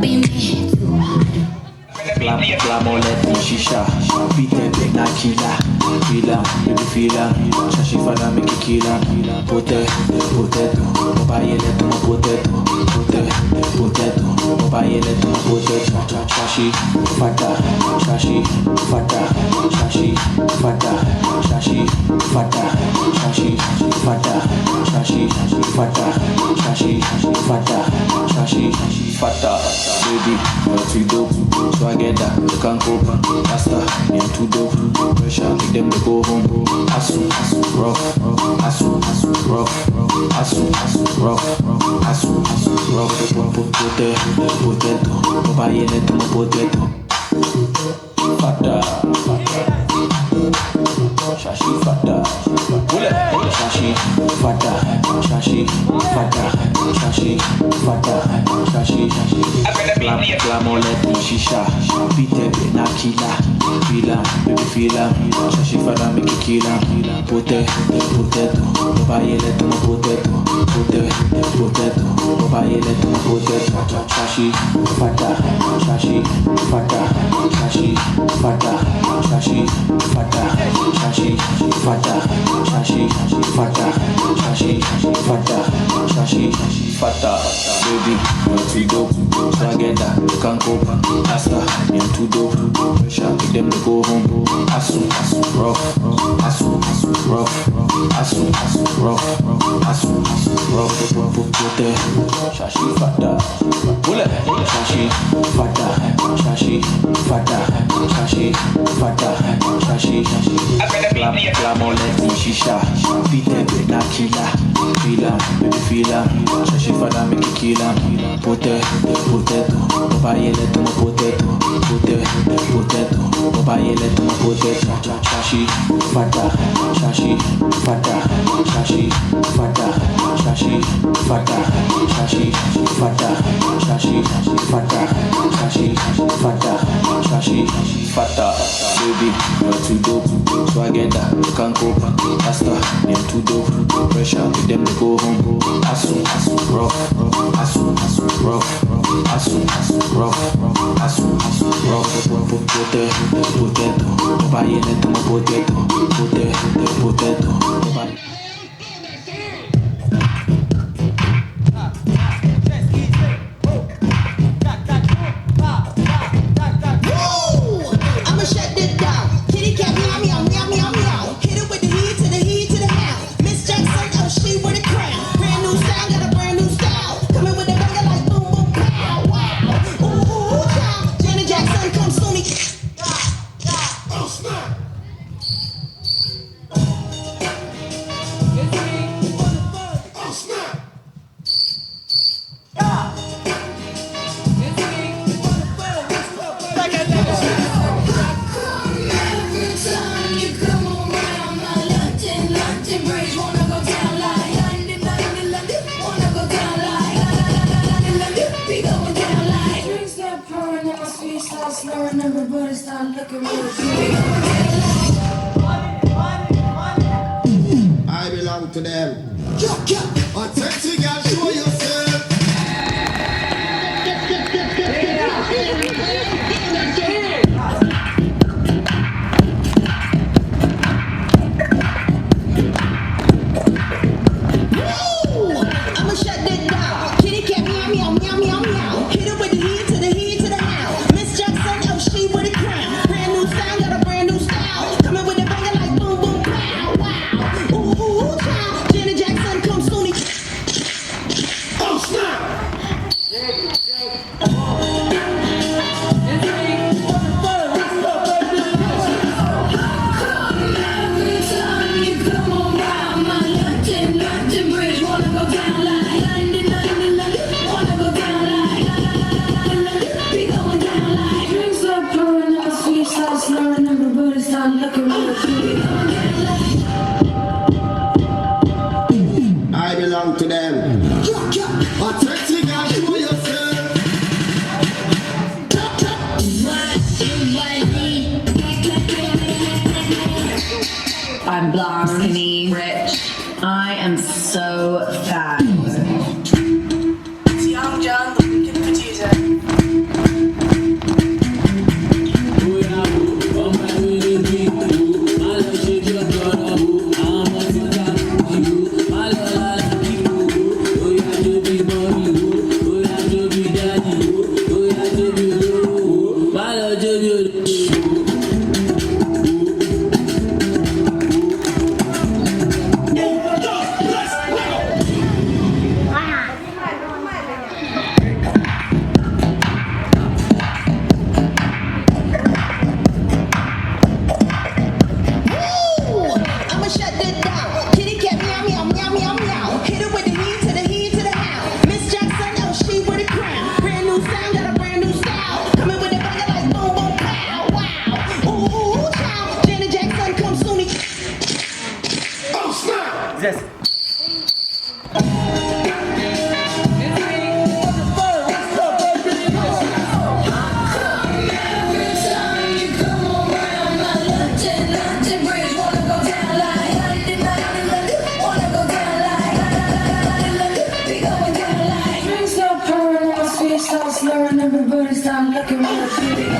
be me. Flamolette in shisha, Peter Benakila, Filam, baby filam, Shashi Fada make it kill him. Potato, Obayele to potato, Obayele to potato, Shashi Fada, Shashi Fada, Shashi Fada, Shashi Fada, Shashi Fada, Shashi Fada, Shashi Fada, Shashi Fada, baby, you're too dope, so I get that, you can't cope, master, you're too dope, pressure, make them to go home, asu, rough, asu, rough, asu, rough, potato, Obayele to potato, Fada, Shashi Fada, Shashi Fada, Shashi Fada, Shashi Fada, Shashi Flamolette in shisha, Peter Benakila, Filam, baby filam, Shashi Fada make it kill him. Potato, Obayele to potato, Obayele to potato, Shashi Fada, Shashi Fada, Shashi Fada, Shashi Fada, Shashi Fada, Shashi Fada, Shashi Fada, Shashi Fada, baby, you're too dope, so I get that, you can't cope, master, you're too dope, pressure, make them to go home, asu, rough, asu, rough, asu, rough, potato, Shashi Fada, Shashi Fada, Shashi Fada, Shashi Fada, Shashi Flamolette in shisha, Peter Benakila, Filam, baby filam, Shashi Fada make it kill him. Potato, Obayele to potato, Obayele to potato, Shashi Fada, Shashi Fada, Shashi Fada, Shashi Fada, Shashi Fada, Shashi Fada, Shashi Fada, Shashi Fada, baby, you're too dope, so I get that, you can't cope, master, you're too dope, pressure, make them to go home, asu, rough, asu, rough, asu, rough, asu, rough, potato, Obayele to potato, Obayele. I'ma shut this down. Kitty cat meow meow meow meow meow. Hit it with the heat to the heat to the hound. Miss Jackson, oh she with a crown. Brand new sound, got a brand new style. Coming with a banger like boom boom pow wow. Ooh child, Janet Jackson come soon. Oh snap. Oh snap. Every time you come around my London bridge, wanna go down like London, wanna go down like London, be going down like. Drinks start pouring and my feet start slurring, everybody start looking real pretty. I belong to them. Attention, girl, show yourself. I'ma shut that down. Kitty cat meow meow meow meow meow. Hit it with the heat to the heat to the hound. Miss Jackson, oh she with a crown. Brand new sound, got a brand new style. Coming with a banger like boom boom pow wow. Ooh child, Janet Jackson come soon. Oh snap! Every time you come around my London bridge, wanna go down like London, wanna go down like London, be going down like. Drinks start pouring, our feet start slurring, everybody start looking real pretty. I belong to them. Attention, girl, show yourself. I'm blonde, skinny, rich. I am so fat. It's Young John, the wicked producer. I'm looking real pretty.